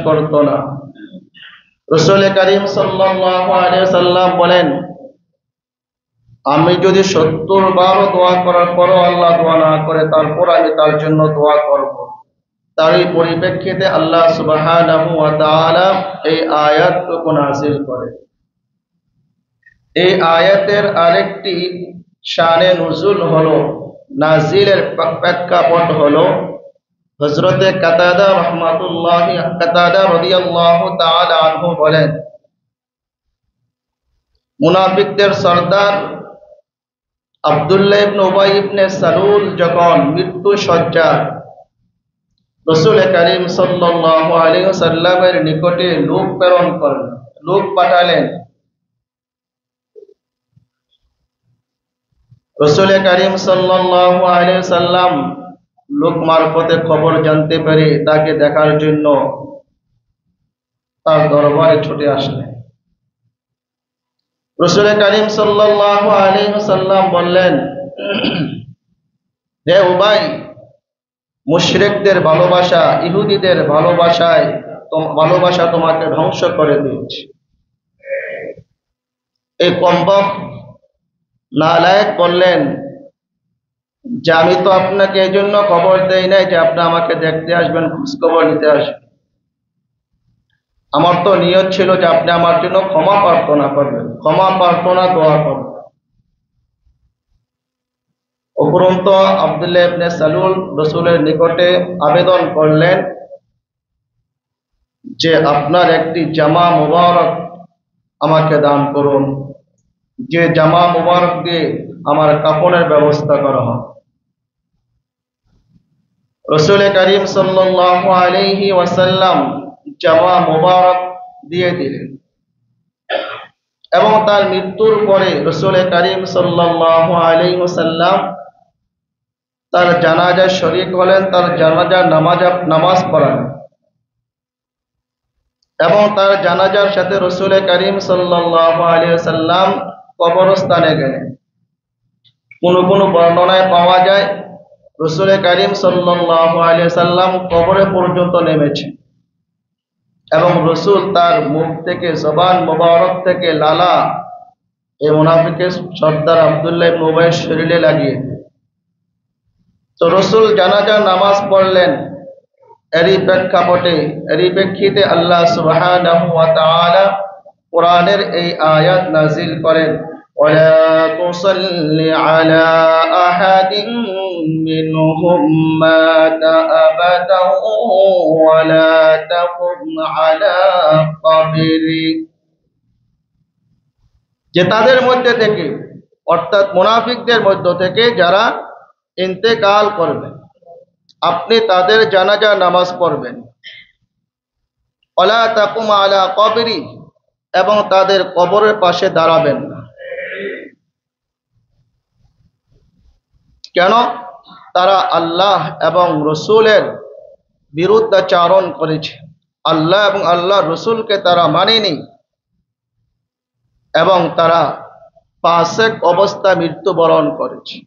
করত না। রাসূল করিম সাল্লাল্লাহু আলাইহি সাল্লাম বলেন, আমি যদি 70 বারও দোয়া করার পরও আল্লাহ দোয়া না করে, তারপর আমি তার জন্য দোয়া করব। তারই পরিপ্রেক্ষিতে আল্লাহ সুবহানাহু ওয়া তাআলা এই আয়াতটুকু নাযিল করে। এই আয়াতের আরেকটি শানে নুজুল হলো, নাজিলের প্রেক্ষাপট হলো, হযরতে কাতাদা রাদিয়াল্লাহু তাআলা আনহু বলেন, মুনাফিকদের সরদার আব্দুল্লাহ ইবনে উবাই ইবনে সালুল যখন মৃত্যু শয্যায় রাসূল করিম সাল্লাল্লাহু আলাইহি ওয়াসাল্লামের নিকটে লোক প্রেরণ করলেন, লোক পাঠালেন। রাসূল করিম সাল্লাল্লাহু আলাইহি ওয়াসাল্লাম লোক মারফতে খবর জানতে পেরে তাকে দেখার জন্য তার দরবারে ছুটে আসলেন। রাসূল করিম সাল্লাল্লাহু আলাইহি ওয়াসাল্লাম বললেন, হে উবাই, মুশরিকদের ভালোবাসা, ইহুদিদের ভালোবাসা তোমাকে ধ্বংস করে দিয়েছে। এই কমবক নালায়েক বললেন যে আমি তো আপনাকে এই জন্য খবর দেই নাই যে আপনি আমাকে দেখতে আসবেন, খোঁজ খবর নিতে আসবেন। আমার তো নিয়ত ছিল যে আপনি আমার জন্য ক্ষমা প্রার্থনা করবেন, ক্ষমা প্রার্থনা দোয়া করবেন। উপরন্ত আব্দুল্লাহ ইবনে সালুল রাসূলের নিকটে আবেদন করলেন যে আপনার একটি জামা মুবারক আমাকে দান করুন, যে জামা মুবারক দিয়ে আমার কাফনের ব্যবস্থা করা হয়। রাসূল করিম সাল্লাল্লাহু আলাইহি ওয়াসাল্লাম জামা মুবারক দিয়ে দিলেন এবং তার মৃত্যুর পরে রাসূল করিম সাল্লাল্লাহু আলাইহি ওয়াসাল্লাম তার জানাজায় শরীক হলেন, তার জানাজার নামাজ পড়ালেন এবং তার জানাজার সাথে রাসূল করিম সাল্লাল্লাহু আলাইহি ওয়াসাল্লাম কবরস্থানে গেলেন। কোন কোন বর্ণনায় পাওয়া যায় রাসূল করিম সাল্লাল্লাহু আলাইহি ওয়াসাল্লাম কবরে পর্যন্ত নেমেছেন এবং রাসূল তার মুখ থেকে, জবান মোবারক থেকে লালা এই মুনাফিকের সর্দার আব্দুল্লাহ ইবনে উবাইয়ের শরীরে লাগিয়ে। তো রাসূল জানাজার নামাজ পড়লেন। এরই প্রেক্ষিতে আল্লাহ সুবহানাহু ওয়া তাআলা কোরআনের এই আয়াত নাযিল করেন, ওয়ালা তুসাল্লি আলা আহাদিন মিনহুম মাতা আবাদান ওয়ালা তাকুম আলা কবরি, যে তাদের মধ্যে থেকে, অর্থাৎ মুনাফিকদের মধ্য থেকে যারা ইন্তেকাল করবে, আপনি তাদের জানাজা নামাজ পড়বেন। ওয়ালা তাকুম আলা কবরি, এবং তাদের কবরের পাশে দাঁড়াবেন না। কেন? তারা আল্লাহ এবং রসুলের বিরুদ্ধাচারণ করেছে, আল্লাহ এবং আল্লাহ রসুলকে তারা মানেনি এবং তারা ফাসিক অবস্থা মৃত্যুবরণ করেছে।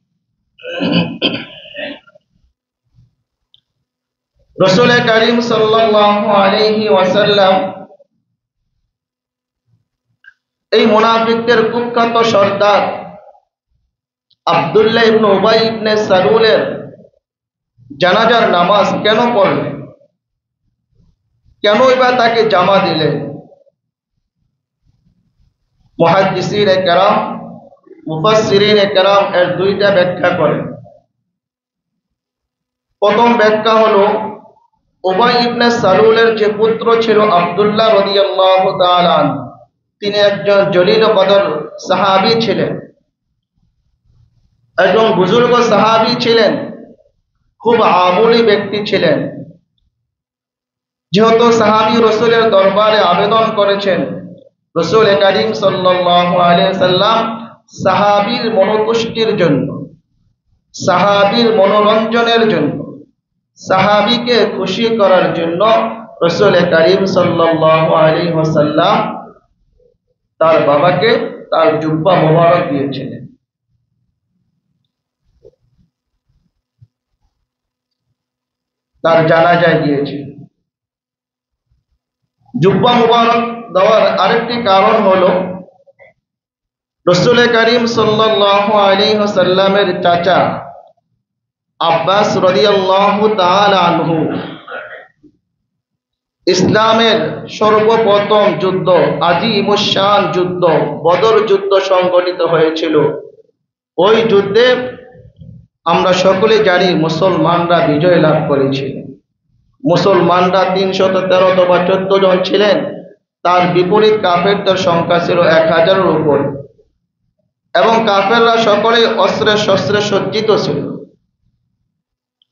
রাসূল করিম সাল্লাল্লাহু আলাইহি ওয়াসাল্লাম এই মুনাফিকদের কুখ্যাত সর্দার আব্দুল্লাহ ইবনে উবাই ইবনে সালুলের জানাজার নামাজ কেন পড়লেন, কেনই বা তাকে জামা দিলেন? মুহাদ্দিসিনে কেরাম, মুফাসসিরিনে কেরাম এর দুইটা ব্যাখ্যা করেন। প্রথম ব্যাখ্যা হলো, উবাই ইবনে সালুলের যে পুত্র ছিল আব্দুল্লাহ রাদিয়াল্লাহু তাআলা আনহু, তিনি একজন জলিল কদর সাহাবী ছিলেন, একজন বুজুর্গ সাহাবী ছিলেন, খুব আমলি ব্যক্তি ছিলেন। যেহেতু সাহাবী রাসূলের দরবারে আবেদন করেছেন, রাসূল করিম সাল্লাল্লাহু আলাইহি ওয়াসাল্লাম সাহাবীর মনোতুষ্টির জন্য, সাহাবীর মনোরঞ্জনের জন্য, সাহাবীকে খুশি করার জন্য রাসূল করিম সাল্লাল্লাহু আলাইহি ওয়াসাল্লাম তার বাবাকে তার জুব্বা মোবারক দিয়েছিলেন। তার জানাজায় গিয়েছিলেন। জুব্বা মুবারক দেওয়ার আরেকটি কারণ হলো রাসূল করিম সাল্লাল্লাহু আলাইহি ওয়াসাল্লামের চাচা আব্বাস রাদিয়াল্লাহু তাআলা আনহু ইসলামের সর্বপ্রথম যুদ্ধ আজিমুশ-শান যুদ্ধ বদর যুদ্ধ সংঘটিত হয়েছিল। ওই যুদ্ধে আমরা সকলে জানি মুসলমানরা বিজয় লাভ করেছিল। মুসলমানরা 313 অথবা 14 জন ছিলেন, তার বিপরীত কাফেরদের সংখ্যা ছিল 1000-এর উপর, এবং কাফেররা সকলে অস্ত্রে শস্ত্রে সজ্জিত ছিল।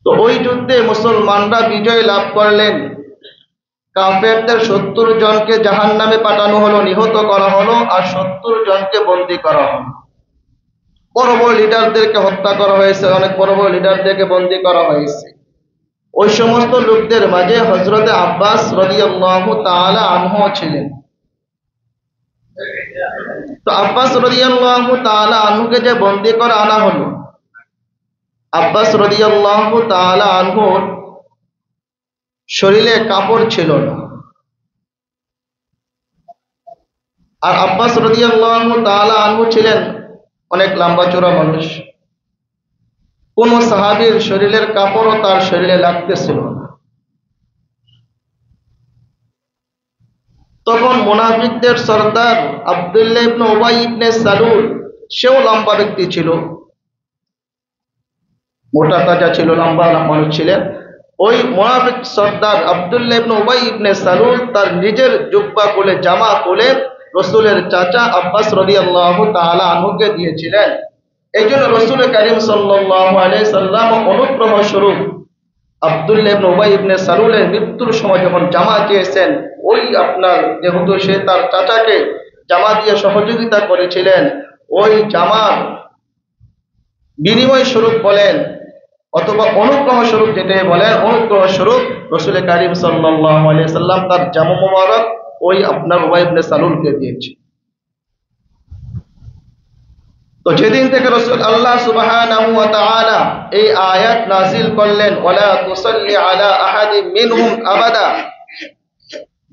তো ওই যুদ্ধে মুসলমানরা বিজয় লাভ করলেন। কাফেরদের 70 জনকে জাহান্নামে পাঠানো হলো, নিহত করা হলো, আর 70 জনকে বন্দী করা হলো। বড় বড় লিডারদেরকে হত্যা করা হয়েছে, অনেক বড় বড় লিডারদেরকে বন্দী করা হয়েছে। ওই সমস্ত লোকদের মাঝে হযরত আব্বাস রাদিয়াল্লাহু তাআলা আনহু ছিলেন। তো আব্বাস রাদিয়াল্লাহু তাআলা আনহুকে যে বন্দী করে আনা হলো, আব্বাস রাদিয়াল্লাহু তাআলা আনহুর শরীরে কাপড় ছিল না। আর আব্বাস রাদিয়াল্লাহু তাআলা আনহু ছিলেন অনেক লম্বা চওড়া মানুষ। কোন সাহাবীর শরীরের কাপড়ও তার শরীরে লাগতেছিল না। তখন মুনাফিকদের সর্দার আব্দুল্লাহ ইবনে উবাই ইবনে সালুল, সেও লম্বা ব্যক্তি ছিল, মোটা তাজা ছিল, লম্বা মানুষ ছিলেন। ওই মুনাফিক সর্দার আব্দুল্লাহ ইবনে উবাই ইবনে সালুল তার নিজের জুব্বা খুলে জামা খুলে রাসূলের চাচা আব্বাস রাদিয়াল্লাহু তাআলা আনহুকে দিয়েছিলেন। এই জন্য রাসূল করিম সাল্লাল্লাহু আলাইহি সাল্লাম অনুগ্রহ স্বরূপ আব্দুল্লাহ ইবনে উবাই ইবনে সালুলের মৃত্যুর সময় যখন জামা চেয়েছেন, ওই আপনার যেহেতু সে তার চাচাকে জামা দিয়ে সহযোগিতা করেছিলেন, ওই জামার বিনিময় স্বরূপ বলেন অথবা অনুগ্রহ স্বরূপ যেটাই বলেন, অনুগ্রহ স্বরূপ রাসূল করিম সাল্লাল্লাহু আলাইহি সাল্লাম তার জামা মুবারক ওই আপনার উবাই ইবনে সালুলকে দিয়েছে। তো যেদিন থেকে রাসূল আল্লাহ সুবহানাহু ওয়া তাআলা এই আয়াত নাযিল করলেন, ওয়ালা তুসাল্লি আলা আহাদিম মিনহুম আবাদা,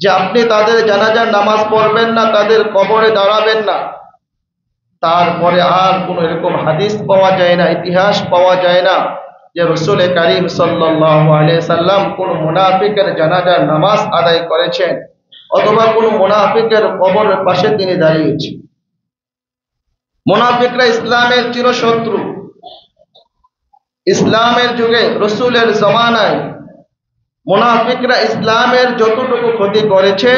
যে আপনি তাদের জানাজার নামাজ পড়বেন না, তাদের কবরে দাঁড়াবেন না, তারপরে আর কোন এরকম হাদিস পাওয়া যায় না, ইতিহাস পাওয়া যায় না যে রাসূল করিম সাল্লাল্লাহু আলাইহি সাল্লাম কোন মুনাফিকের জানাজার নামাজ আদায় করেছেন অথবা কোন মুনাফিকের কবরের পাশে তিনি দাঁড়িয়েছেন। মুনাফিকরা ইসলামের চিরশত্রু। ইসলামের যুগে রাসূলের জামানায় মুনাফিকরা ইসলামের যতটুকু ক্ষতি করেছে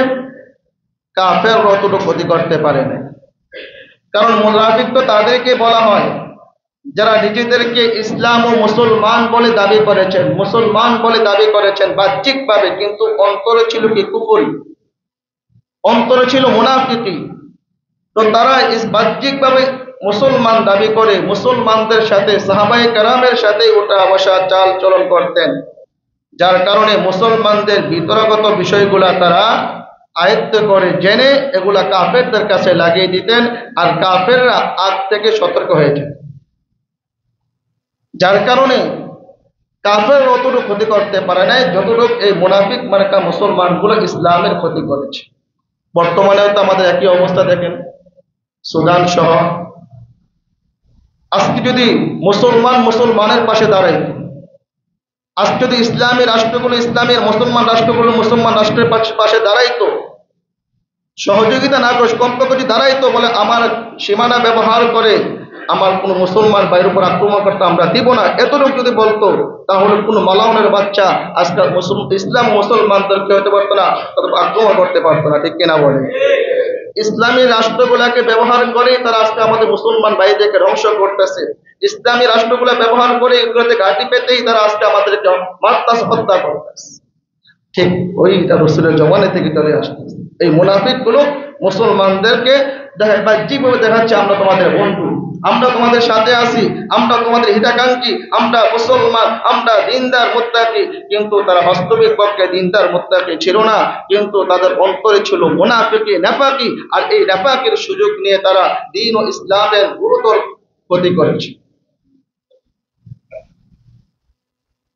কাফের ততটুকু ক্ষতি করতে পারে না। কারণ মুনাফিক তো তাদেরকে বলা হয় যারা নিজেদেরকে ইসলাম ও মুসলমান বলে দাবি করেছেন, মুসলমান বলে দাবি করেছেন বাহ্যিকভাবে, কিন্তু অন্তরে ছিল কি কুফরি, অন্তরে ছিল মুনাফিকি। তো তারা বাহ্যিকভাবে মুসলমান দাবি করে মুসলমানদের সাথে সাহাবায়ে কেরামের সাথে ওঠা বসা চাল চলন করতেন, যার কারণে মুসলমানদের ভিতরগত বিষয়গুলা তারা আয়ত্ত করে জেনে এগুলা কাফেরদের কাছে লাগিয়ে দিতেন, আর কাফেররা আগ থেকে সতর্ক হয়ে যেত। যার কারণে কাফের অতটুকু ক্ষতি করতে পারে নাই যতটুকু এই মুনাফিক মার্কা মুসলমানগুলো ইসলামের ক্ষতি করেছে। বর্তমানেও তো আমাদের একই অবস্থা দেখেন, সুদান সহ। আজকে যদি মুসলমানের পাশে দাঁড়াইত, আজ যদি ইসলামী রাষ্ট্রগুলো ইসলামের মুসলমান রাষ্ট্রগুলো মুসলমান রাষ্ট্রের পাশে দাঁড়াইতো, সহযোগিতা না করে কমপক্ষে যদি দাঁড়াইতো, বলে আমার সীমানা ব্যবহার করে আমার কোন মুসলমান ভাইয়ের উপর আক্রমণ করতে আমরা দিব না, এতটুকু যদি বলতো, তাহলে কোন মালাউনের বাচ্চা আজকাল ইসলাম মুসলমানদেরকে হতে পারতো না, তাদের আক্রমণ করতে পারতো না। ঠিক কিনা বলে? ইসলামী রাষ্ট্রগুলাকে ব্যবহার করে তারা আজকে আমাদের মুসলমান ভাইদেরকে ধ্বংস করতেছে। ইসলামী রাষ্ট্রগুলা ব্যবহার করে এগুলোতে ঘাঁটি পেতেই তারা আজকে আমাদেরকে হত্যা করতেছে। ঠিক ওইটা রাসূলের জমানা থেকে চলে আসতেছে। এই মুনাফিক গুলো মুসলমানদেরকে বাহ্যিকভাবে দেখাচ্ছে আমরা তোমাদের বন্ধু, আমরা তোমাদের সাথে আছি, আমরা তোমাদের হিতাকাঙ্ক্ষী, আমরা মুসলমান, আমরা দিনদার মুত্তাকি, কিন্তু তারা বাস্তবিক পক্ষে দিনদার মুত্তাকি ছিল না, কিন্তু তাদের অন্তরে ছিল মুনাফিকি নাফাকি, আর এই নাফাকির সুযোগ নিয়ে তারা দ্বীন ও ইসলামের গুরুতর ক্ষতি করেছে।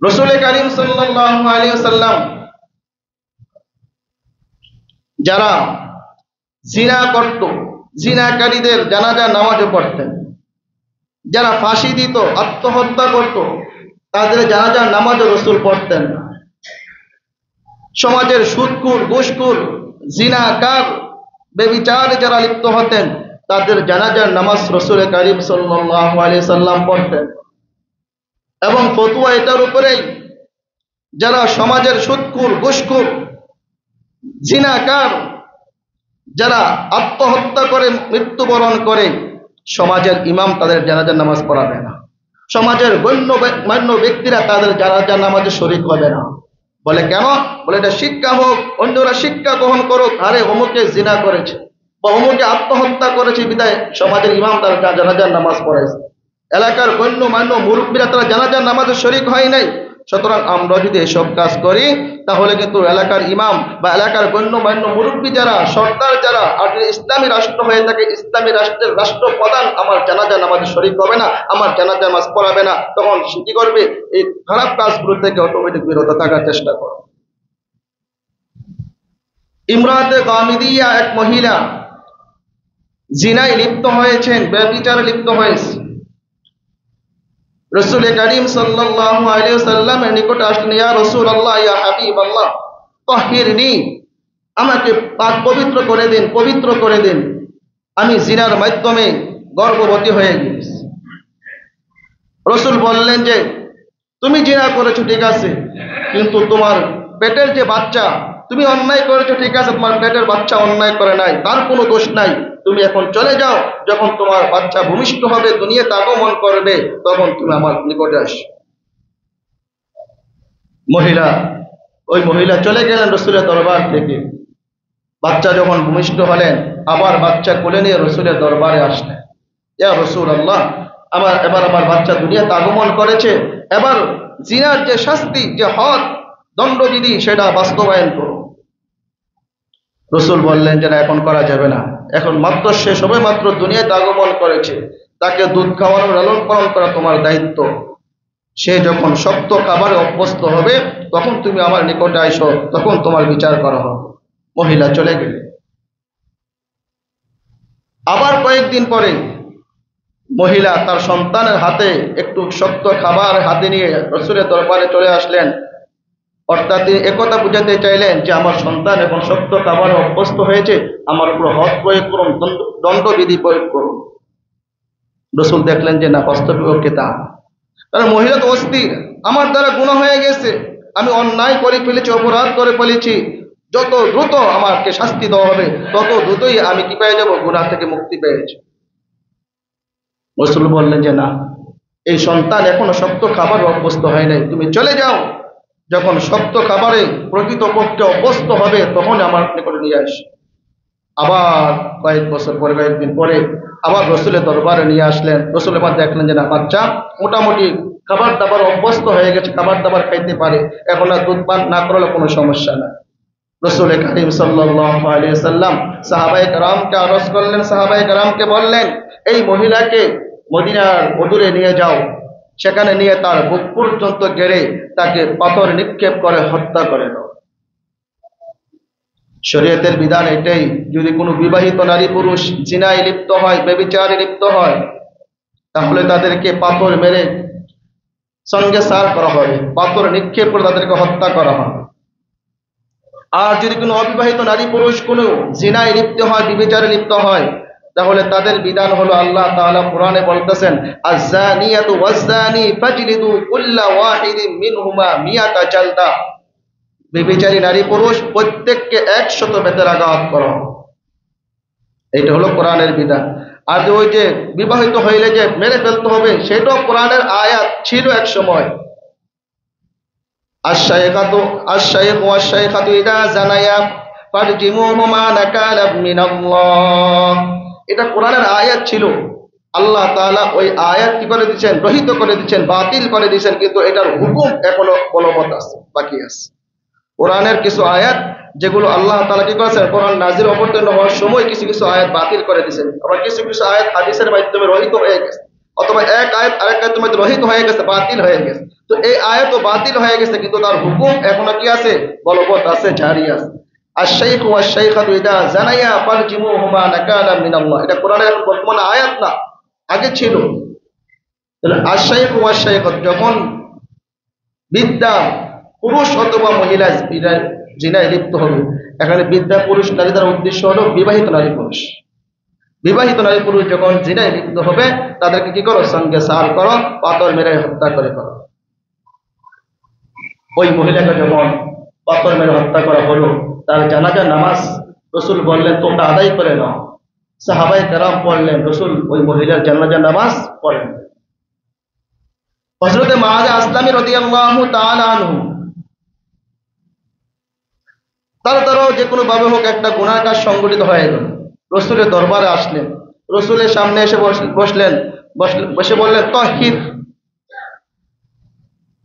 রাসূল করিম সাল্লাল্লাহু আলাইহি ওয়াসাল্লাম যারা জিনা করত, জিনাকারীদের জানাজা নামাজও পড়তেন। যারা ফাঁসি দিত, আত্মহত্যা করত, তাদের জানাজার নামাজও রাসূল পড়তেন। সমাজের সুদখোর, ঘুষখোর, জিনাকার, ব্যভিচারে যারা লিপ্ত হতেন, তাদের জানাজার নামাজ রাসূল কারীম সাল্লাল্লাহু আলাইহি সাল্লাম পড়তেন। এবং ফতোয়া এটার উপরেই, যারা সমাজের সুদখোর, ঘুষখোর, জিনাকার, যারা আত্মহত্যা করে মৃত্যুবরণ করে, সমাজের ইমাম তাদের জানাজার নামাজ পড়াবে না। সমাজের গণ্যমান্য ব্যক্তিরা তাদের জানাজার নামাজে শরীক হবে না। বলে কেন? বলে এটা শিক্ষা হোক, অন্যরা শিক্ষা গ্রহণ করুক, আরে অমুকে জিনা করেছে বা অমুকে আত্মহত্যা করেছে বিদায় সমাজের ইমাম তার জানাজার নামাজ পড়াইছে। এলাকার গণ্যমান্য মুরব্বীরা তারা জানাজার নামাজে শরীক হয় নাই। সুতরাং আমরা যদি এসব কাজ করি, তাহলে কিন্তু এলাকার ইমাম বা এলাকার গণ্যমান্য মুরব্বী যারা, সরকার যারা, আর যদি ইসলামী রাষ্ট্র হয়ে থাকে, ইসলামী রাষ্ট্রের রাষ্ট্রপ্রধান আমার জানাজার নামাজে শরীক হবে না, আমার জানাজার নামাজ পড়াবে না, তখন সে কি করবে? এই খারাপ কাজগুলো থেকে অটোমেটিক বিরত থাকার চেষ্টা করবে। ইমরাতে গামিদিয়া, এক মহিলা জিনায় লিপ্ত হয়েছেন, ব্যভিচারে লিপ্ত হয়েছে। রাসূল কারীম সাল্লাল্লাহু আলাইহি ওয়াসাল্লামের নিকটে আসলেন, ইয়া রাসূলুল্লাহ, ইয়া হাবিবাল্লাহ, তাহিরনি, আমাকে পাক পবিত্র করে দিন, পবিত্র করে দিন, আমি জিনার মাধ্যমে গর্ভবতী হয়ে গেছি। রাসূল বললেন যে তুমি জিনা করেছো ঠিক আছে, কিন্তু তোমার পেটের যে বাচ্চা, তুমি অন্যায় করেছো ঠিক আছে, তোমার পেটের বাচ্চা অন্যায় করে নাই, তার কোনো দোষ নাই, তুমি এখন চলে যাও, যখন তোমার বাচ্চা ভূমিষ্ঠ হবে, দুনিয়াতে আগমন করবে, তখন তুমি আমার নিকটে আসো। ওই মহিলা চলে গেলেন রাসূলের দরবার থেকে। বাচ্চা যখন ভূমিষ্ঠ হলেন, আবার বাচ্চা কোলে নিয়ে রাসূলের দরবারে আসলেন, ইয়া রাসূলুল্লাহ, এবার আমার বাচ্চা দুনিয়াতে আগমন করেছে, এবার জিনার যে শাস্তি, যে হদ, দণ্ডবিধি, সেটা বাস্তবায়ন করো। রাসূল বললেন যে না, এখন করা যাবে না, এখন মাত্র সে সবে মাত্র দুনিয়াতে আগমন করেছে, তাকে দুধ খাওয়ানো, লালন পালন করা তোমার দায়িত্ব। সে যখন শক্ত খাবারে অভ্যস্ত হবে, তখন তুমি আমার নিকটে আইসো, তখন তোমার বিচার করা হবে। মহিলা চলে গেলেন। আবার কয়েকদিন পরে মহিলা তার সন্তানের হাতে একটু শক্ত খাবার হাতে নিয়ে রাসূলের দরবারে চলে আসলেন। অর্থাৎ তিনি একথা বুঝাতে চাইলেন যে আমার সন্তান এখন শক্ত খাবারে অভ্যস্ত হয়েছে, আমার উপর হদ প্রয়োগ করুন, দণ্ডবিধি প্রয়োগ করুন। রাসূল দেখলেন যে না, বাস্তবিককে তা। কারণ মহিলা তো অস্থির, আমার দ্বারা গুনাহ হয়ে গেছে, আমি অন্যায় করে ফেলেছি, অপরাধ করে ফেলেছি, যত দ্রুত আমাকে শাস্তি দেওয়া হবে, তত দ্রুতই আমি কি পেয়ে যাব? গুনাহ থেকে মুক্তি পেয়েছি। রাসূল বললেন যে না, এই সন্তান এখনো শক্ত খাবার অভ্যস্ত হয় নাই, তুমি চলে যাও, যখন শক্ত খাবারে প্রকৃতপক্ষে অভ্যস্ত হবে, তখন আমার নিকটে নিয়ে আসে। আবার কয়েকদিন পরে আবার রাসূলের দরবারে নিয়ে আসলেন। রাসূল আবার দেখলেন যে না, বাচ্চা মোটামুটি খাবার দাবার অভ্যস্ত হয়ে গেছে, খাবার দাবার খাইতে পারে, এখন আর দুধ পান না করলে কোনো সমস্যা না। রাসূল কারীম সাল্লাল্লাহু আলাইহি ওয়াসাল্লাম সাহাবায়ে কেরামকে আরজ করলেন, সাহাবায়ে কেরামকে বললেন, এই মহিলাকে মদিনার অদূরে নিয়ে যাও, সেখানে নিয়ে তার বুক পর্যন্ত গেড়ে তাকে পাথর নিক্ষেপ করে হত্যা করে দাও। শরীয়তের বিধান এটাই, যদি কোনো বিবাহিত নারী পুরুষ জিনায় লিপ্ত হয়, ব্যভিচারে লিপ্ত হয়, তাহলে তাদেরকে পাথর মেরে সঙ্গে সার করা হবে, পাথর নিক্ষেপ করে তাদেরকে হত্যা করা হবে। আর যদি কোনো অবিবাহিত নারী পুরুষ কোনো জিনায় লিপ্ত হয়, ব্যভিচারে লিপ্ত হয়, তাহলে তাদের বিধান হলো, আল্লাহ তাআলা কোরআনে বলতেছেন, আয-যানিয়াতু ওয়াজ-যানি ফাজলিদু কুল্লা ওয়াহিদিন মিনহুমা মিয়াতা জালদা। ব্যভিচারী নারী পুরুষ প্রত্যেককে 100 বেতের আঘাত করো। এইটা হলো কোরআনের বিধান। আর ওই যে বিবাহিত হইলে যে মেরে ফেলতে হবে, সেটাও কোরআনের আয়াত ছিল এক সময়। আশ-শাইখু ওয়াশ-শাইখাতু ইযা জানায়া ফারজিমুহুমা নাকালাম মিনাল্লাহ। এটা কোরআনের আয়াত ছিল। আল্লাহ তাআলা ওই আয়াত কি করে দিয়েছেন? রহিত করে দিয়েছেন, বাতিল করে দিয়েছেন, কিন্তু এটার হুকুম এখনো বলবৎ আছে, বাকি আছে। কোরআনের কিছু আয়াত যেগুলো আল্লাহ তাআলা কি করেছেন, কোরআন নাজিল অবতীর্ণ হওয়ার সময় কিছু কিছু আয়াত বাতিল করে দিয়েছেন, আবার কিছু কিছু আয়াত হাদিসের মাধ্যমে রহিত হয়ে গেছে, অথবা এক আয়াত আরেক আয়াতের মধ্যে রহিত হয়ে গেছে, বাতিল হয়ে গেছে। তো এই আয়াতও বাতিল হয়ে গেছে, কিন্তু তার হুকুম এখনো কি আছে? বলবৎ আছে, জারি আছে। আশ-শাইখু ওয়াশ-শাইখাতু ইযা জানায়া ফারজিমুহুমা নাকালাম মিনাল্লাহ। এটা কোরআনের বর্তমানে আয়াত না, আগে ছিল। তাহলে আশ-শাইখু ওয়াশ-শাইখাতু, যখন বিদ্যা পুরুষ অথবা মহিলা জিনায় লিপ্ত হবে, এখানে বিদ্যা পুরুষ নারী দ্বারা উদ্দেশ্য হলো বিবাহিত নারী পুরুষ। বিবাহিত নারী পুরুষ যখন জিনায় লিপ্ত হবে, তাদেরকে কি করো? সঙ্গে সার করো, পাথর মেরে হত্যা করে করো। ওই মহিলাকে যখন পাথর মেরে হত্যা করা হলো, তার জানাজার নামাজ রসুল বললেন তোমরা আদায় করে নাও। সাহাবায়ে কেরাম পড়লেন, রসুল ওই মহিলার জানাজার নামাজ পড়েন। হযরত মুআয আসলামী রাদিয়াল্লাহু তাআলা আনহু, তার দ্বারাও যে কোনো ভাবে হোক একটা গুনাহ কাজ সংগঠিত হয়ে গেল, রসুলের দরবারে আসলেন, রসুলের সামনে এসে বসলেন, বসে বললেন তাহির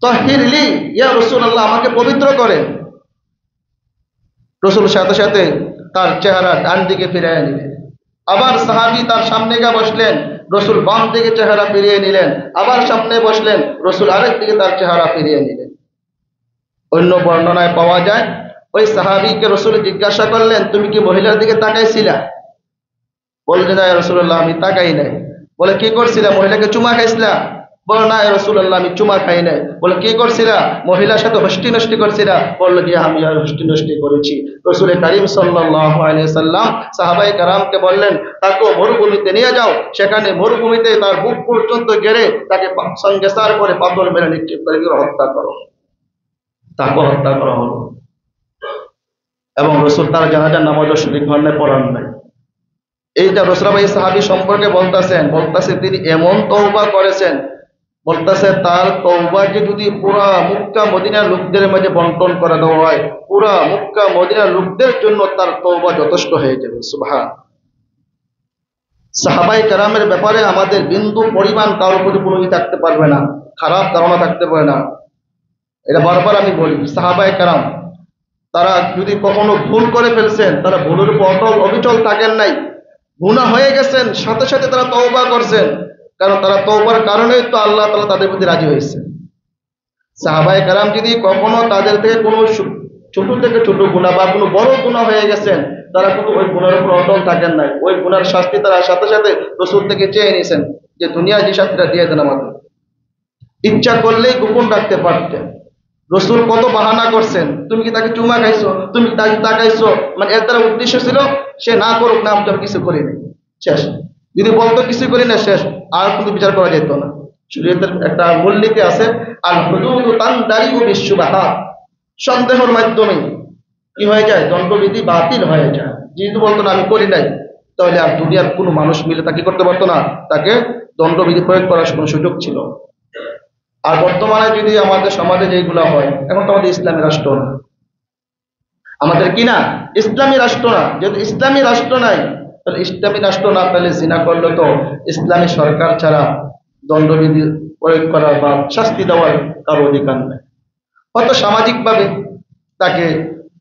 তাহির লি ইয়া রাসূলুল্লাহ, আমাকে পবিত্র করেন। রসুল সাথে সাথে তার চেহারা ডান দিকে ফিরিয়ে নিলেন। আবার সাহাবী তার সামনে গিয়ে বসলেন, রসুল বাম দিকে চেহারা ফিরিয়ে নিলেন। আবার সামনে বসলেন, রসুল আরেক দিকে তার চেহারা ফিরিয়ে নিলেন। অন্য বর্ণনায় পাওয়া যায় ওই সাহাবীকে রসুল জিজ্ঞাসা করলেন তুমি কি মহিলার দিকে তাকাইছিলা? বললেন না ইয়া রাসূলুল্লাহ, আমি তাকাই নাই। বলে কি করছিলা? মহিলাকে চুমা খাইছিলা? বলে না ইয়া রাসূলুল্লাহ, আমি চুমা খাই নাই। বলে কি করছিলা? মহিলার সাথে হস্তি নষ্টি করছিলা? বলল যে আমি আর হস্তি নষ্টি করেছি। রসুল কারীম সাল্লাল্লাহু আলাইহি সাল্লাম সাহাবায়ে কেরামকে বললেন তাকে মরুভূমিতে নিয়ে যাও, সেখানে মরুভূমিতে তার বুক পর্যন্ত গেড়ে তাকে সঙ্গে সার করে পাথর মেরে নিক্ষেপ করে হত্যা করো। তাকে হত্যা করা হলো এবং রসুল তার জানাজার নামাজও শরীক হন নাই, পড়ান নাই। এইটা রসুলাবাই সাহাবী সম্পর্কে বলতেছে তিনি এমন তওবা করেছেন, বলতেছে তার তওবাকে যদি পুরা মক্কা মদিনার লোকদের মাঝে বন্টন করে দেওয়া হয়, পুরা মক্কা মদিনার লোকদের জন্য তার তওবা যথেষ্ট হয়ে যাবে। সুবহান। সাহাবায়ে কেরামের ব্যাপারে আমাদের বিন্দু পরিমাণ কারোর প্রতি কোনো থাকতে পারবে না, খারাপ ধারণা থাকতে পারে না। এটা বারবার আমি বলি, সাহাবায়ে কেরাম তারা যদি কখনো ভুল করে ফেলছেন, তারা ভুলের উপর অবিচল থাকেন নাই। গুনাহ হয়ে গেছেন, সাথে সাথে তারা তওবা করছেন, কারণ তারা তওবার কারণেই তো আল্লাহ তাআলা তাদের প্রতি রাজি হয়েছে। সাহাবায়ে কেরাম যদি কখনো তাদের থেকে কোনো ছোট থেকে ছোট গুনাহ বা কোনো বড় গুনাহ হয়ে গেছেন, তারা কিন্তু ওই গুনাহের উপর অটল থাকেন নাই। ওই গুনার শাস্তি তারা সাথে সাথে রাসূল থেকে চেয়ে নিয়েছেন যে দুনিয়া যে শাস্তিটা দিয়ে দেন আমাদের। ইচ্ছা করলেই গোপন রাখতে পারতেন। রসুল কত বাহানা করছেন, তুমি কি তাকে চুমা খাইছো, তুমি তাকে তাকাইছো, মানে এর দ্বারা উদ্দেশ্য ছিল সে না করুক, না আমি কিছু করিনি, শেষ। যদি বলতো কিছু করি না, শেষ, আর কিন্তু বিচার করা যেত না। শরীয়তের একটা মূলনীতি আছে, আল হুদুদু তানদারিউ বিশুবহাত, সন্দেহের মাধ্যমে কি হয়ে যায়? দণ্ডবিধি বাতিল হয়ে যায়। যেহেতু বলতো না আমি করি নাই, তাহলে আর দুনিয়ার কোনো মানুষ মিলে তাকে করতে পারতো না, তাকে দণ্ডবিধি প্রয়োগ করার কোনো সুযোগ ছিল। আর বর্তমানে যদি আমাদের সমাজে যেগুলো হয়, এখন তো আমাদের ইসলামী রাষ্ট্র না, আমাদের কি না ইসলামী রাষ্ট্র না। যেহেতু ইসলামী রাষ্ট্র নাই, তাহলে ইসলামী রাষ্ট্র না পেলে জিনা করলে তো ইসলামী সরকার ছাড়া দণ্ডবিধি প্রয়োগ করার বা শাস্তি দেওয়ার কারো অধিকার নেই। হয়তো সামাজিকভাবে তাকে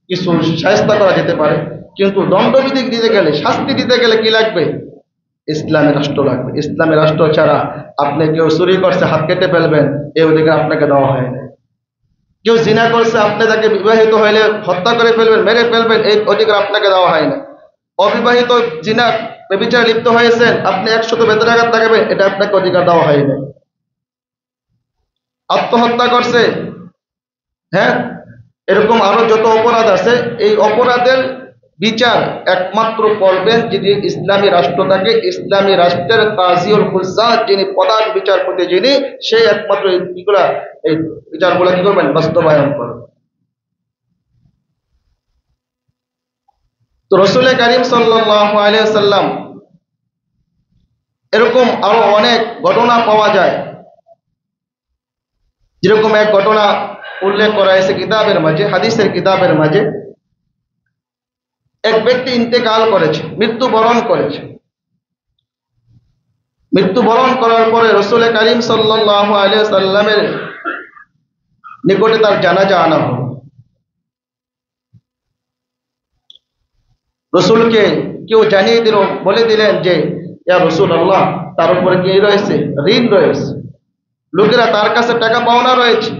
কিছু শায়েস্তা করা যেতে পারে, কিন্তু দণ্ডবিধি দিতে গেলে, শাস্তি দিতে গেলে কি লাগবে? ইসলামী রাষ্ট্র লাগবে। ইসলামী রাষ্ট্র ছাড়া আপনি কেউ চুরি করছে হাত কেটে ফেলবেন, এই অধিকার আপনাকে দেওয়া হয় না। কেউ জিনা করছে, আপনি তাকে বিবাহিত হইলে হত্যা করে ফেলবেন, মেরে ফেলবেন, এই অধিকার আপনাকে দেওয়া হয় না। অবিবাহিত জিনা ব্যভিচারে লিপ্ত হয়েছেন, আপনি 100 বেদনাঘাত লাগাবেন, এটা আপনাকে অধিকার দেওয়া হয় না। আত্মহত্যা করছে, হ্যাঁ, এরকম আরো যত অপরাধ আছে, এই অপরাধের বিচার একমাত্র করবেন যদি ইসলামী রাষ্ট্র থাকে। ইসলামী রাষ্ট্রের কাজীউল হুজ্জাত, যিনি প্রধান বিচারপতি, যিনি, সেই একমাত্র এই বিচারগুলো কি করবেন? বাস্তবায়ন করবেন। তো রাসূল কারীম সাল্লাল্লাহু আলাইহি ওয়াসাল্লাম এরকম আরো অনেক ঘটনা পাওয়া যায়। যেরকম এক ঘটনা উল্লেখ করা হয়েছে কিতাবের মাঝে, হাদিসের কিতাবের মাঝে। এক ব্যক্তি ইন্তেকাল করেছে, মৃত্যুবরণ করেছে। মৃত্যুবরণ করার পরে রাসূল কারীম সাল্লাল্লাহু আলাইহি ওয়াসাল্লামের নিকটে তার জানাজা আনা হলো। রসুলকে কেউ জানিয়ে দিল, বলে দিলেন যে ইয়া রাসূলুল্লাহ, তার উপরে কি রয়েছে? ঋণ রয়েছে, লোকেরা তার কাছে টাকা পাওনা রয়েছে।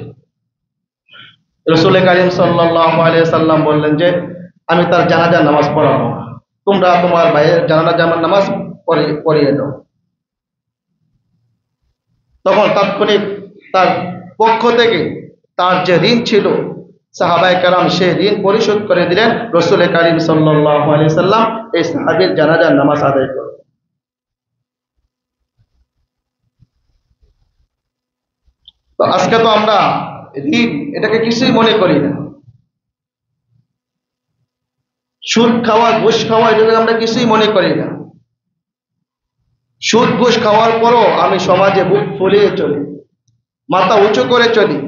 রাসূল কারীম সাল্লাল্লাহু আলাইহি ওয়াসাল্লাম বললেন যে আমি তার জানাজার নামাজ পড়াবো না, তোমরা তোমার ভাইয়ের জানাজার নামাজ পড়িয়ে দাও। তখন তাৎক্ষণিক তার পক্ষ থেকে তার যে ঋণ ছিল সাহাবায়ে কেরাম সে ঋণ পরিশোধ করে দিলেন। রাসূল করিম সাল্লাল্লাহু আলাইহি সাল্লাম এই সাহাবীর জানাজার নামাজ আদায় করলেন। তো আজকে তো আমরা ঋণ এটাকে কিছুই মনে করি না, সুদ খাওয়া ঘুষ খাওয়া এটাকে আমরা কিছুই মনে করি না। সুদ ঘুষ খাওয়ার পরও আমি সমাজে বুক ফুলিয়ে চলি, মাথা উঁচু করে চলি।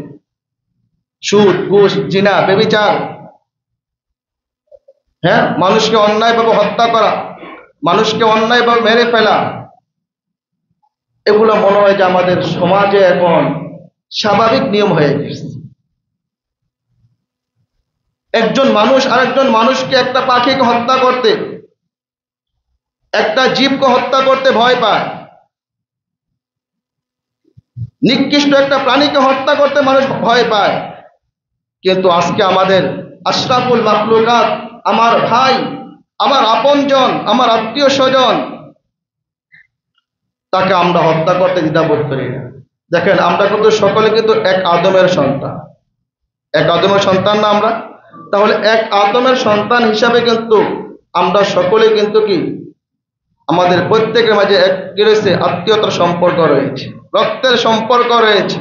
সুদ ঘুষ জিনা ব্যভিচার, হ্যাঁ, মানুষকে অন্যায়ভাবে হত্যা করা, মানুষকে অন্যায়ভাবে মেরে ফেলা, এগুলো মনে হয় যে আমাদের সমাজে এখন স্বাভাবিক নিয়ম হয়ে গেছে। একজন মানুষ আরেকজন মানুষকে, একটা পাখিকে হত্যা করতে, একটা জীবকে হত্যা করতে ভয় পায়, নিকৃষ্ট একটা প্রাণীকে হত্যা করতে মানুষ ভয় পায়। কিন্তু আজকে আমাদের আশরাফুল মাখলুকাত, আমার ভাই, আমার আপনজন, আমার আত্মীয় স্বজন, তাকে আমরা হত্যা করতে দ্বিধাবোধ করি না। দেখেন, আমরা কিন্তু সকলে কিন্তু এক আদমের সন্তান, এক আদমের সন্তান না আমরা? তাহলে এক আদমের সন্তান হিসাবে কিন্তু আমরা সকলে কিন্তু কি আমাদের প্রত্যেকের মাঝে এক কি রয়েছে, আত্মীয়তার সম্পর্ক রয়েছে, রক্তের সম্পর্ক রয়েছে।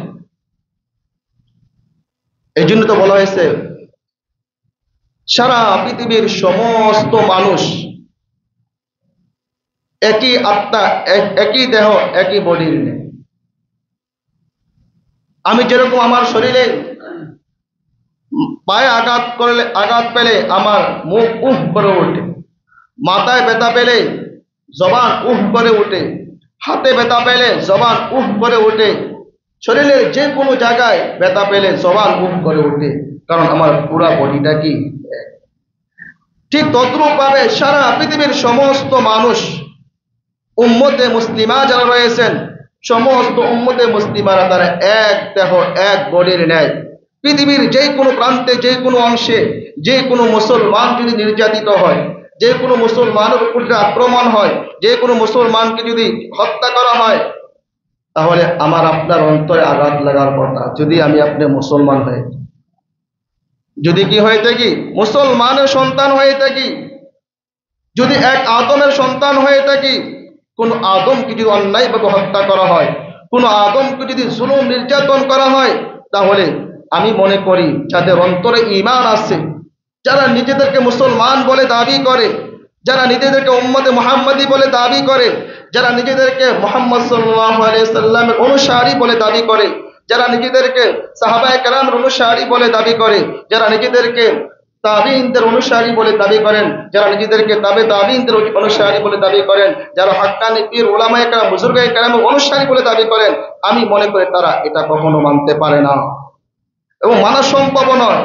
এই জন্য তো বলা হয়েছে সারা পৃথিবীর সমস্ত মানুষ একই আত্মা, একই দেহ, একই বডির নেই। আমি যেরকম আমার শরীরে পায়ে আঘাত পেলে আমার মুখ উহ করে ওঠে, মাথায় ব্যথা পেলে জবান উহ করে ওঠে, হাতে ব্যথা পেলে জবান উহ করে ওঠে, শরীরের যে কোনো জায়গায় ব্যথা পেলে জবান উহ করে ওঠে, কারণ আমার পুরা বডিটা কি। ঠিক তদ্রূপ ভাবে সারা পৃথিবীর সমস্ত মানুষ, উম্মতে মুসলিমা যারা রয়েছেন, সমস্ত উম্মতে মুসলিমারা তারা এক দেহ, এক বডির ন্যায়। পৃথিবীর যে কোনো প্রান্তে, যে কোনো অংশে, যে কোনো মুসলমান যদি নির্যাতিত হয়, যে কোনো মুসলমানের উপর আক্রমণ হয়, যে কোনো মুসলমানকে যদি হত্যা করা হয়, তাহলে আমার আপনার অন্তরে আঘাত লাগার কথা। যদি আমি আপনি মুসলমান হয়ে, যদি কি হয়ে থাকি, মুসলমানের সন্তান হয়ে থাকি, যদি এক আদমের সন্তান হয়ে থাকি, কোন আদমকে যদি অন্যায়ভাবে হত্যা করা হয়, কোন আদমকে যদি জুলুম নির্যাতন করা হয়, তাহলে আমি মনে করি যাদের অন্তরে ঈমান আছে, যারা নিজেদেরকে মুসলমান বলে দাবি করে, যারা নিজেদেরকে উম্মতে মুহাম্মাদি বলে দাবি করে, যারা নিজেদেরকে মুহাম্মদ সাল্লাল্লাহু আলাইহি সাল্লামের অনুসারী বলে দাবি করে, যারা নিজেদেরকে সাহাবায়ে কেরামের অনুসারী বলে দাবি করে, যারা নিজেদেরকে তাবিঈনদের অনুসারী বলে দাবি করেন, যারা নিজেদেরকে তাবিঈনদের অনুসারী বলে দাবি করেন, যারা হাক্কানি পীর উলামায়ে কেরাম বুজুর্গায়ে কেরামের অনুসারী বলে দাবি করেন, আমি মনে করি তারা এটা কখনো মানতে পারে না এবং মানা সম্ভব নয়।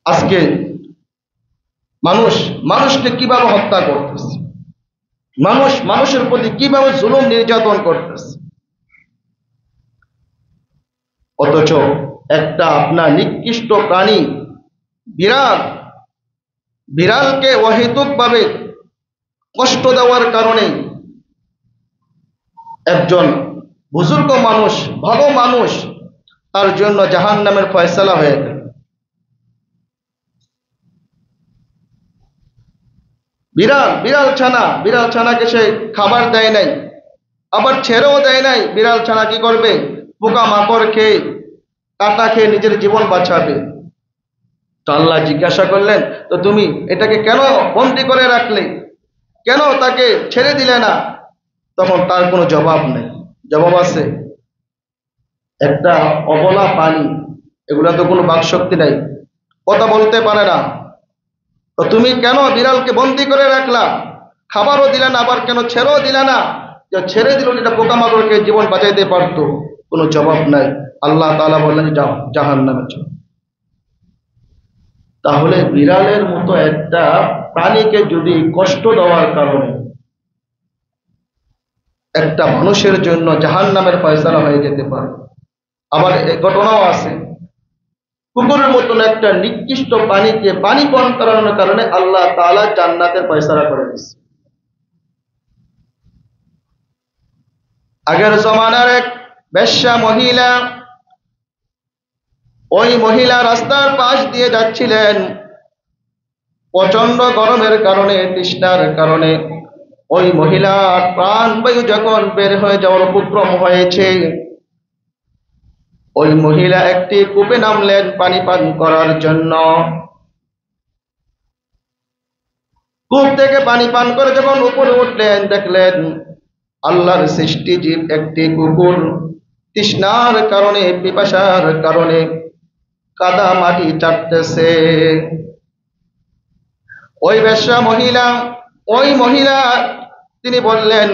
আজকে মানুষ মানুষকে কিভাবে হত্যা করতেছে, মানুষ মানুষের প্রতি কিভাবে জুলুম নির্যাতন করতেছে, অথচ একটা আপনার নিকৃষ্ট প্রাণী বিড়াল, বিড়ালকে অহেতুকভাবে কষ্ট দেওয়ার কারণে একজন বুজুর্গ মানুষ, ভালো মানুষ, তার জন্য জাহান্নামের ফয়সালা হয়ে গেল। বিড়াল ছানাকে সে খাবার দেয় নাই, আবার ছেড়েও দেয় নাই। বিড়াল ছানা কি করবে? পোকা মাকড় খেয়ে, কাঁটা খেয়ে নিজের জীবন বাঁচাবে। তো আল্লাহ জিজ্ঞাসা করলেন, তো তুমি এটাকে কেন বন্দি করে রাখলে, কেন তাকে ছেড়ে দিলে না? তখন তার কোনো জবাব নেই। জবাব আছে? একটা অবলা প্রাণী, এগুলা তো কোনো বাকশক্তি নাই, কথা বলতে পারে না। তো তুমি কেন বিড়ালকে বন্দি করে রাখলা, খাবারও দিলে না, আবার কেন ছেড়েও দিলে না? যে ছেড়ে দিল এটা পোকামাকড়কে জীবন বাঁচাইতে পারতো। কোনো জবাব নাই। আল্লাহ তাআলা বললেন যাও, জাহান্নামে যাও। তাহলে বিড়ালের মতো একটা প্রাণীকে যদি কষ্ট দেওয়ার কারণে একটা মানুষের জন্য জাহান্নামের ফয়সালা হয়ে যেতে পারে, আবার এই ঘটনাও আছে, কুকুরের মতন একটা নিকৃষ্ট পানিকে পানি পান করানোর কারণে আল্লাহ তাআলা জান্নাতের ফয়সালা করে দিয়েছে। আগের জমানার এক বেশ্যা মহিলা, ওই মহিলা রাস্তার পাশ দিয়ে যাচ্ছিলেন। প্রচন্ড গরমের কারণে, তৃষ্ণার কারণে ওই মহিলার প্রাণবায়ু যখন বের হয়ে যাওয়ার উপক্রম হয়েছে, ওই মহিলা একটি কূপে নামলেন পানি পান করার জন্য। কূপ থেকে পানি পান করে যখন উপরে উঠলেন, দেখলেন আল্লাহর সৃষ্টি জীব একটি কুকুর তৃষ্ণার কারণে, পিপাসার কারণে কাদা মাটি চাটতেছে। ওই বেশ্যা মহিলা, ওই মহিলা তিনি বললেন,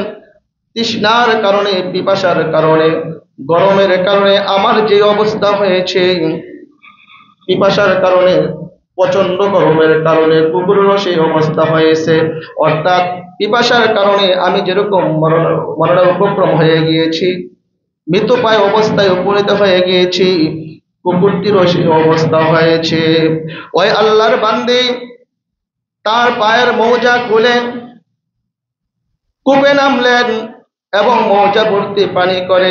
তৃষ্ণার কারণে, পিপাসার কারণে, গরমের কারণে আমার যে অবস্থা হয়েছে, পিপাসার কারণে, প্রচন্ড গরমের কারণে কুকুরেরও সেই অবস্থা হয়েছে। অর্থাৎ পিপাসার কারণে আমি যেরকম মরণের উপক্রম হয়ে গিয়েছি, মৃতপ্রায় অবস্থায় উপনীত হয়ে গিয়েছি, কুকুরটিরও সেই অবস্থা হয়েছে। ওই আল্লাহর বান্দী তার পায়ের মৌজা খুলে কূপে নামলেন এবং মৌজা ভর্তি পানি করে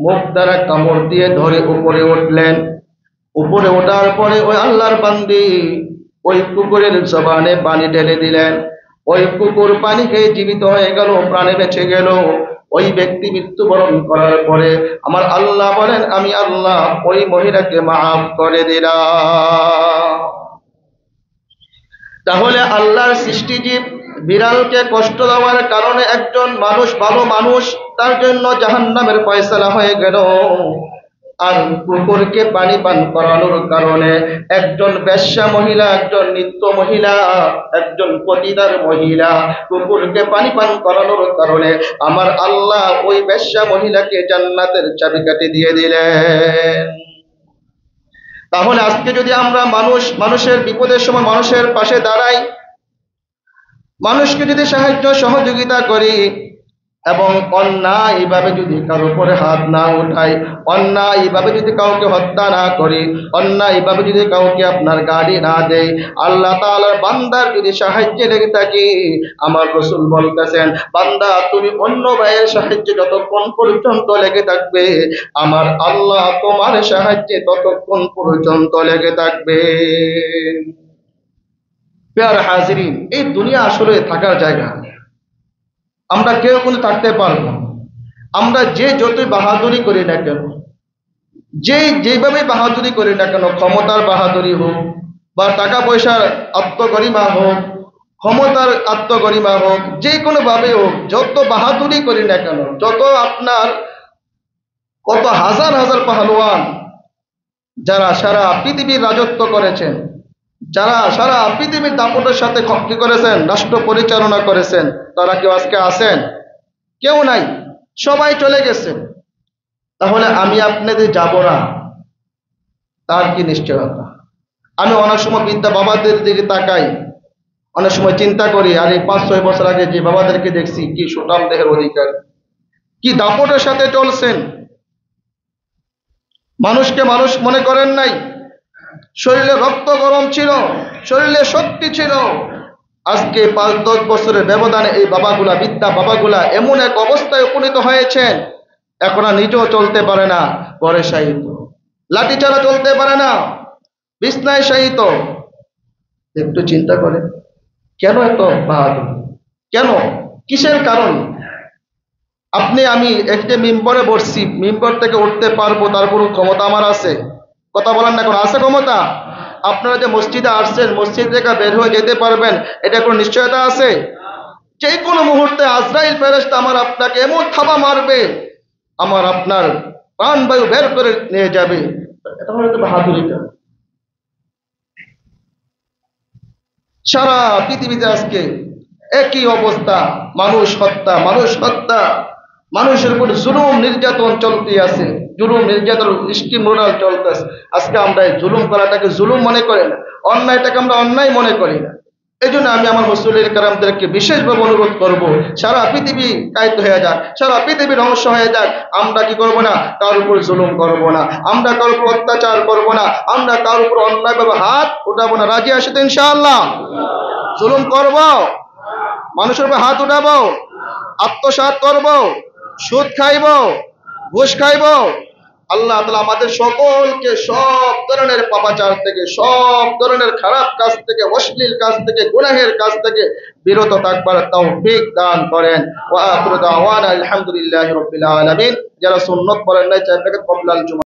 মুখ দ্বারা কামড় দিয়ে ধরে উপরে উঠলেন। উপরে ওঠার পরে ওই আল্লাহর বান্দী ওই কুকুরের জবানে পানি ঢেলে দিলেন। ওই কুকুর পানি খেয়ে জীবিত হয়ে গেল, প্রাণে বেঁচে গেল। ওই ব্যক্তি মৃত্যুবরণ করার পরে আমার আল্লাহ বলেন, আমি আল্লাহ ওই মহিলাকে মাফ করে দিলাম। তাহলে আল্লাহর সৃষ্টিজীব বিড়ালকে কষ্ট দেওয়ার কারণে একজন মানুষ, ভালো মানুষ, তার জন্য জাহান্নামের ফয়সালা হয়ে গেল। আর কুকুরকে পানি পান করানোর কারণে একজন বেশ্যা মহিলা, একজন নিত্য মহিলা, একজন পতিতার মহিলা কুকুরকে পানি পান করানোর কারণে আমার আল্লাহ ওই বেশ্যা মহিলাকে জান্নাতের চাবিকাঠি দিয়ে দিলেন। তাহলে আজকে যদি আমরা মানুষের বিপদের সময় মানুষের পাশে দাঁড়াই, মানুষকে যদি সাহায্য সহযোগিতা করি এবং অন্যায়ভাবে যদি কারো উপরে হাত না উঠাই, অন্যায়ভাবে যদি কাউকে হত্যা না করি, অন্যায়ভাবে যদি কাউকে আপনার গালি না দেই, আল্লাহ তাআলার বান্দার যদি সাহায্যে লেগে থাকি, আমার রাসূল বলতেছেন, বান্দা তুমি অন্য ভাইয়ের সাহায্যে যতক্ষণ পর্যন্ত লেগে থাকবে, আমার আল্লাহ তোমার সাহায্যে ততক্ষণ পর্যন্ত লেগে থাকবে। প্রিয় হাজিরিন, এই দুনিয়া আসলে থাকার জায়গা, আমরা কেউ কিন্তু থাকতে পারবো না। আমরা যে যতই বাহাদুরি করি না কেন, যেভাবে বাহাদুরি করি না কেন, ক্ষমতার বাহাদুরি হোক বা টাকা পয়সার আত্মগরিমা হোক, ক্ষমতার আত্মগরিমা হোক, যে কোনো ভাবে হোক, যত বাহাদুরি করি না কেন, যত আপনার কত হাজার হাজার পাহলওয়ান যারা সারা পৃথিবীর রাজত্ব করেছেন, যারা সারা পৃথিবীর দাপটের সাথে কি করেছেন, রাষ্ট্র পরিচালনা করেছেন, তারা কেউ আজকে আছেন? কেউ নাই, সবাই চলে গেছে। তাহলে আমি আপনাদের যাব না, তার কি নিশ্চয়তা? আমি অনেক সময় বৃদ্ধা বাবাদের দিকে তাকাই, অনেক সময় চিন্তা করি, আর এই 5-6 বছর আগে যে বাবাদেরকে দেখছি, কি সুঠাম দেহের অধিকার, কি দাপটের সাথে চলছেন। মানুষকে মানুষ মনে করেন নাই, শরীরে রক্ত গরম ছিল, শরীরে শক্তি ছিল। আজকে 5-10 বছরের ব্যবধানে এই বাবাগুলা, বৃদ্ধা বাবাগুলা এমন এক অবস্থায় উপনীত হয়েছেন, এখন আর নিজেও চলতে পারে না, ঘরে শায়িত, লাঠি ছাড়া চলতে পারে না, বিছনায় শায়িত। একটু চিন্তা করেন, কেন এত বাহাদুর? কেন? কিসের কারণ? আপনি আমি একটা মিম্বরে বসছি, মিম্বর থেকে উঠতে পারবো, তারপর ক্ষমতা আমার আছে? কথা বলেন না, এখন আছে ক্ষমতা? আপনারা যে মসজিদে আসছেন, মসজিদ থেকে বের হয়ে যেতে পারবেন, এটা কোনো নিশ্চয়তা আছে? যে কোনো মুহূর্তে আজরাইল ফেরেশতা আমার আপনাকে এমন থাবা মারবে, আমার আপনার প্রাণবায়ু বের করে নিয়ে যাবে। এটা হলো তো বাহাদুরিটা। সারা পৃথিবীতে আজকে একই অবস্থা, মানুষ হত্যা, মানুষের উপর জুলুম নির্যাতন চলতে আছে, জুলুম নির্যাতন স্কিম রোডাল চলতেছে। আজকে আমরা এই জুলুম করাটাকে জুলুম মনে করি না, অন্যায়টাকে আমরা অন্যায় মনে করি না। এই জন্য আমি আমার মুসলিম কারামদেরকে বিশেষভাবে অনুরোধ করব, সারা পৃথিবী কায়িত হয়ে যাক, সারা পৃথিবী ধ্বংস হয়ে যাক, আমরা কি করব না, কার উপর জুলুম করব না, আমরা কার উপর অত্যাচার করব না, আমরা কার উপর অন্যায়ভাবে হাত উঠাবো না। রাজি আসে তো ইনশাআল্লাহ? জুলুম করব, মানুষের উপর হাত উঠাবো, আত্মসাৎ করব, সুদ খাইব, ঘুষ খাইব? আল্লাহ তাআলা আমাদের সকলকে সব ধরনের পাপাচার থেকে, সব ধরনের খারাপ কাজ থেকে, অশ্লীল কাজ থেকে, গুনাহের কাজ থেকে বিরত থাকবার তৌফিক দান করেন। ওয়া আখিরু দাওয়ানা আলহামদুলিল্লাহি রাব্বিল আলামিন। যারা সুন্নাত পড়েন নাই, চার রাকাত কবলাল জুমা